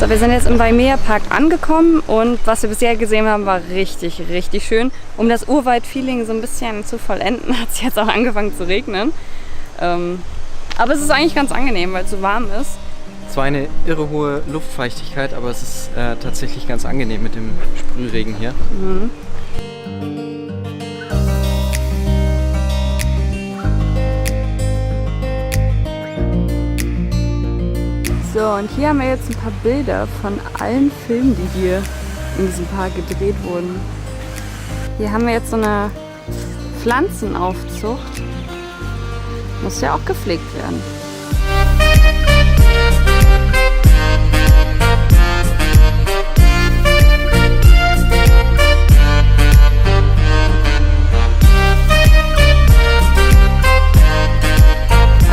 Wir sind jetzt im Waimea Park angekommen und was wir bisher gesehen haben, war richtig, richtig schön. Um das Urwald-Feeling so ein bisschen zu vollenden, hat es jetzt auch angefangen zu regnen. Aber es ist eigentlich ganz angenehm, weil es so warm ist. Zwar eine irre hohe Luftfeuchtigkeit, aber es ist tatsächlich ganz angenehm mit dem Sprühregen hier. Mhm. So, und hier haben wir jetzt ein paar Bilder von allen Filmen, die hier in diesem Park gedreht wurden. Hier haben wir jetzt so eine Pflanzenaufzucht. Muss ja auch gepflegt werden.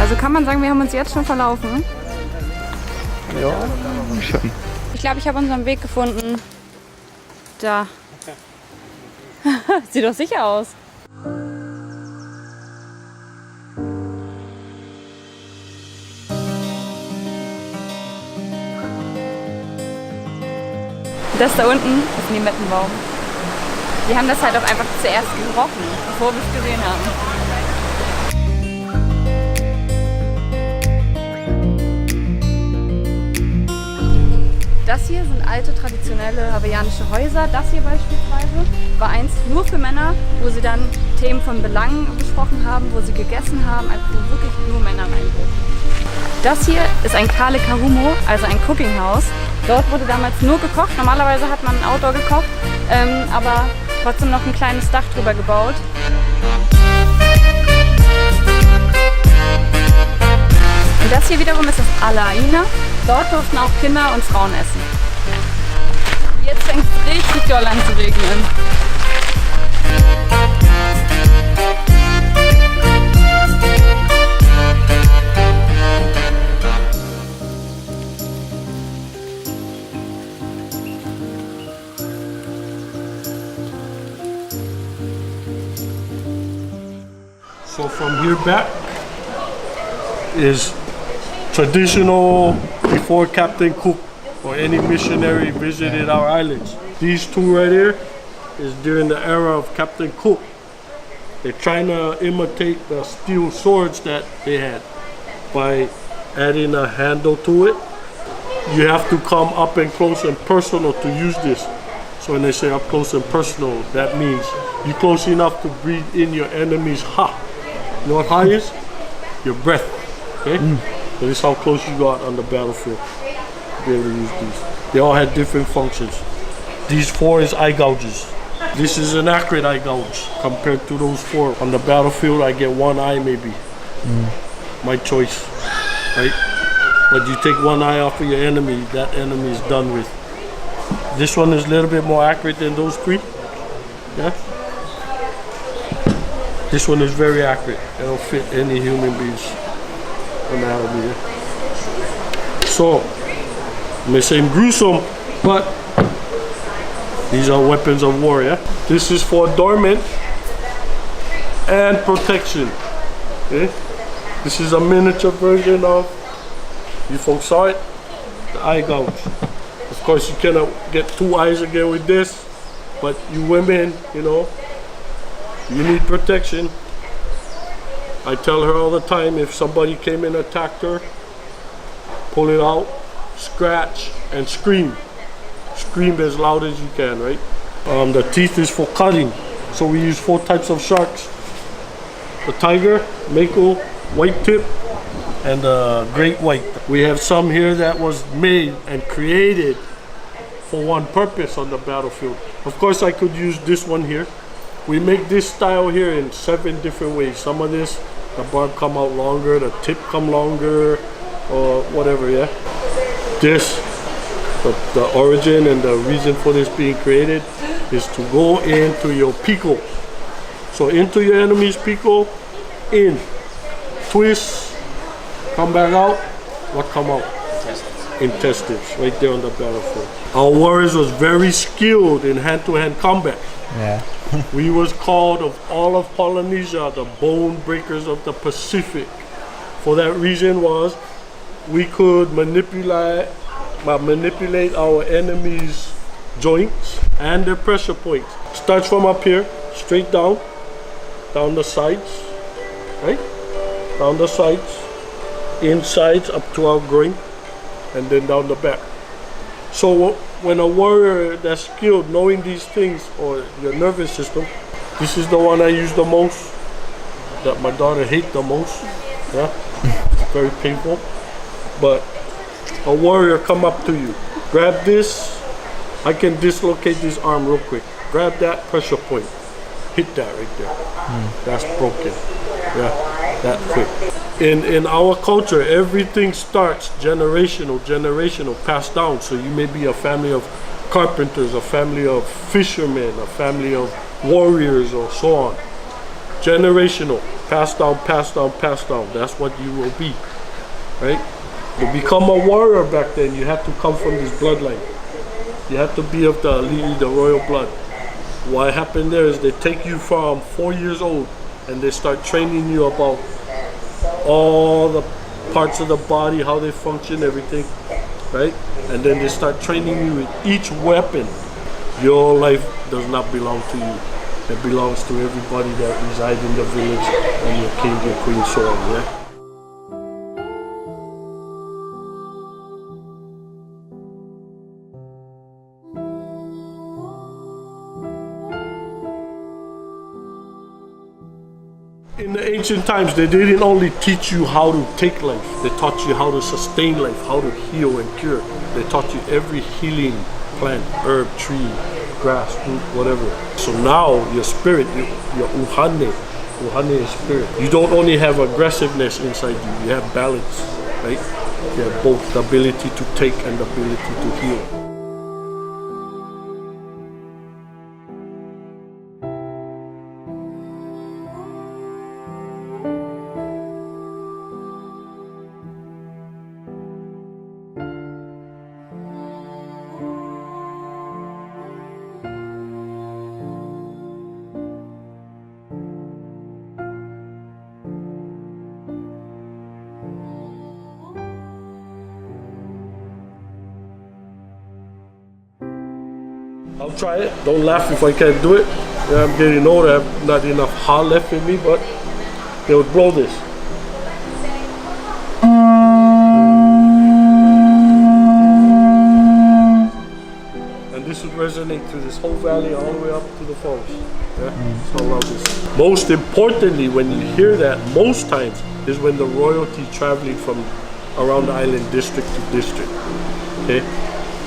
Also kann man sagen, wir haben uns jetzt schon verlaufen. Ja, schon. Ich glaube, ich habe unseren Weg gefunden. Da. Sieht doch sicher aus. Das da unten ist ein Limettenbaum. Die haben das halt auch einfach zuerst gerochen, bevor wir es gesehen haben. Das hier sind alte, traditionelle hawaiianische Häuser. Das hier beispielsweise war einst nur für Männer, wo sie dann Themen von Belangen besprochen haben, wo sie gegessen haben, also wo wirklich nur Männer rein durften. Das hier ist ein Kale Kahumo, also ein Cooking House. Dort wurde damals nur gekocht. Normalerweise hat man Outdoor gekocht, aber trotzdem noch ein kleines Dach drüber gebaut. Und das hier wiederum ist das Aloha. Dort durften auch Kinder und Frauen essen. Jetzt fängt es richtig doll an zu regnen. So from here back is traditional before Captain Cook or any missionary visited our islands. These two right here is during the era of Captain Cook. They're trying to imitate the steel swords that they had by adding a handle to it. You have to come up and close and personal to use this. So when they say up close and personal, that means you're close enough to breathe in your enemy's ha. You know what ha is? Your breath. Okay? That is how close you got on the battlefield to be able to use these. They all had different functions. These four is eye gouges. This is an accurate eye gouge compared to those four. On the battlefield, I get one eye maybe. My choice, right? But you take one eye off of your enemy, that enemy is done with. This one is a little bit more accurate than those three. Yeah? This one is very accurate. It'll fit any human being's anatomy. So, it may seem gruesome, but these are weapons of war, yeah? This is for adornment and protection. Okay? This is a miniature version of, you folks saw it, the eye gouge. Of course, you cannot get two eyes again with this, but you women, you know, you need protection. I tell her all the time, if somebody came and attacked her, pull it out, scratch, and scream. Scream as loud as you can, right? The teeth is for cutting. So we use 4 types of sharks. The tiger, mako, white tip, and the great white. We have some here that was made and created for one purpose on the battlefield. Of course, I could use this one here. We make this style here in 7 different ways. Some of this the barb come out longer, the tip come longer, or whatever, yeah? This, the origin and the reason for this being created is to go into your pico. So into your enemy's pico, in, twist, come back out, what come out? Intestines, right there on the battlefield. Our warriors was very skilled in hand-to-hand combat. Yeah. We was called, of all of Polynesia, the bone breakers of the Pacific. For that reason was we could manipulate our enemies' joints and their pressure points. Starts from up here, straight down the sides, right? Down the sides, insides up to our groin, and then down the back. So when a warrior that's skilled, knowing these things, or your nervous system, this is the one I use the most, that my daughter hates the most. Yeah, it's very painful. But a warrior come up to you, grab this. I can dislocate this arm real quick. Grab that pressure point, hit that right there. That's broken. Yeah, that quick. In our culture, everything starts generational, passed down. So you may be a family of carpenters, a family of fishermen, a family of warriors, or so on. Generational, passed down, passed down, passed down. That's what you will be, right? To become a warrior back then, you had to come from this bloodline. You had to be of the elite, the royal blood. What happened there is they take you from 4 years old and they start training you about all the parts of the body, how they function, everything, right? And then they start training you with each weapon. Your life does not belong to you. It belongs to everybody that resides in the village and your king and queen, so on, yeah? In the ancient times, they didn't only teach you how to take life, they taught you how to sustain life, how to heal and cure. They taught you every healing plant, herb, tree, grass, fruit, whatever. So now your spirit, your uhane is spirit. You don't only have aggressiveness inside you, you have balance, right? You have both the ability to take and the ability to heal. I'll try it. Don't laugh if I can't do it. Yeah, I'm getting older. I have not enough ha left in me, but they would blow this. And this would resonate through this whole valley all the way up to the falls. Yeah, so I love this. Most importantly, when you hear that, most times is when the royalty traveling from around the island, district to district. Okay.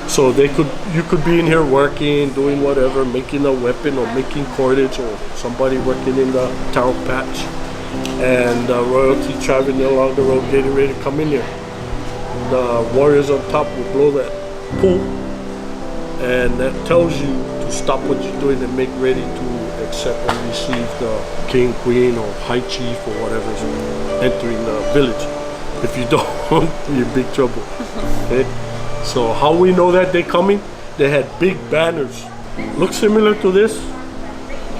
So you could be in here working, doing whatever, making a weapon or making cordage, or somebody working in the taro patch, and royalty traveling along the road, getting ready to come in here. The warriors on top will blow that poo, and that tells you to stop what you're doing and make ready to accept and receive the king, queen, or high chief, or whatever is entering the village. If you don't, you're in big trouble. Okay? So how we know that they're coming? They had big banners. Look similar to this,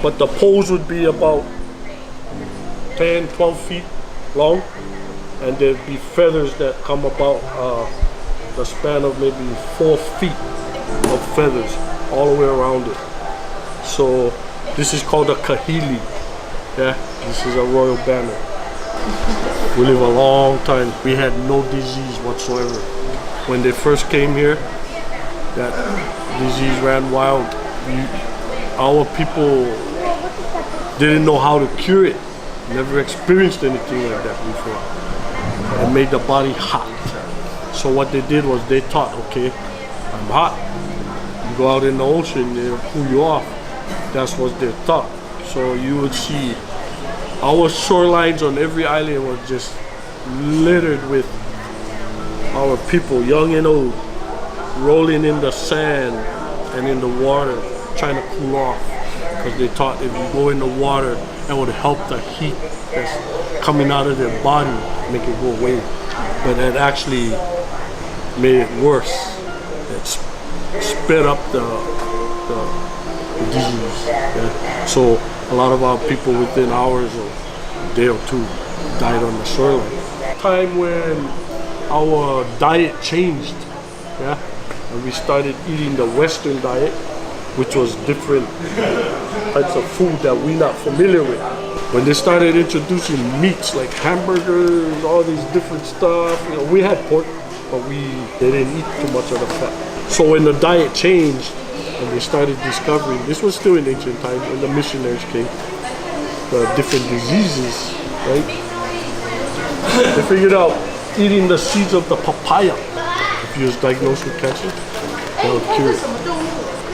but the poles would be about 10, 12 feet long, and there'd be feathers that come about the span of maybe 4 feet of feathers all the way around it. So this is called a kahili. Yeah, this is a royal banner. We live a long time. We had no disease whatsoever. When they first came here, that disease ran wild. Our people didn't know how to cure it. Never experienced anything like that before. It made the body hot. So what they did was they taught, okay, I'm hot. You go out in the ocean, they'll cool you off. That's what they taught. So you would see Our shorelines on every island were just littered with our people, young and old, rolling in the sand and in the water, trying to cool off. Because they thought if you go in the water, that would help the heat that's coming out of their body, make it go away. But it actually made it worse. It sped up the disease. Yeah. So a lot of our people within hours or a day or two died on the shoreline. Time when our diet changed, yeah, and we started eating the Western diet, which was different types of food that we're not familiar with. When they started introducing meats like hamburgers, all these different stuff, you know, we had pork, but they didn't eat too much of the fat. So when the diet changed and they started discovering, this was still in ancient times when the missionaries came, the different diseases, right? They figured out eating the seeds of the papaya. If you was diagnosed with cancer, that would cure it.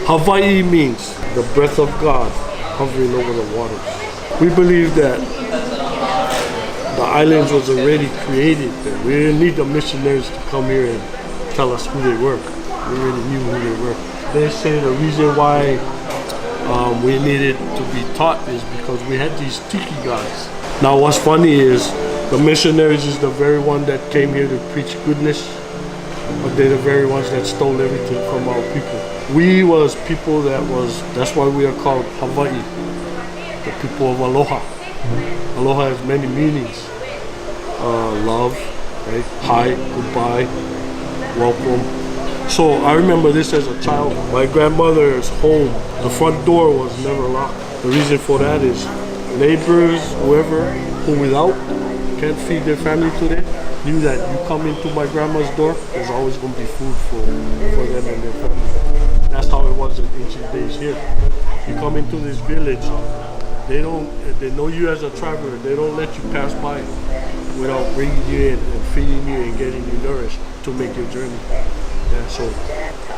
Hawaii means the breath of God hovering over the waters. We believe that the islands was already created. That we didn't need the missionaries to come here and tell us who they were. We already knew who they were. They say the reason why we needed to be taught is because we had these tiki guys. Now what's funny is the missionaries is the very one that came here to preach goodness, but they're the very ones that stole everything from our people. We was people that's why we are called Hawaii, the people of Aloha. Aloha has many meanings. Love, right? Hi, goodbye, welcome. So I remember this as a child. My grandmother's home, the front door was never locked. The reason for that is neighbors, whoever, who without can't feed their family today, knew that you come into my grandma's door, there's always going to be food for them and their family. That's how it was in ancient days here. You come into this village, they know you as a traveler, they don't let you pass by without bringing you in and feeding you and getting you nourished to make your journey. Yeah, so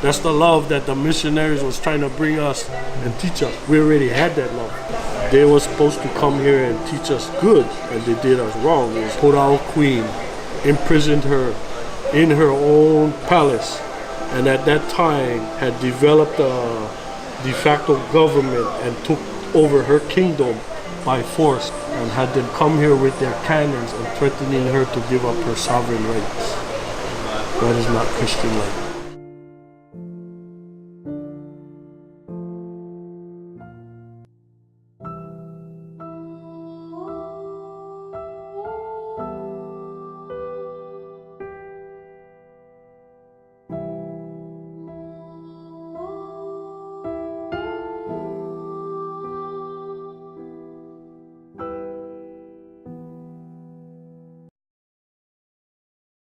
that's the love that the missionaries was trying to bring us and teach us. We already had that love. They were supposed to come here and teach us good, and they did us wrong. They put our queen, imprisoned her in her own palace, and at that time had developed a de facto government and took over her kingdom by force and had them come here with their cannons and threatening her to give up her sovereign rights. That is not Christian life.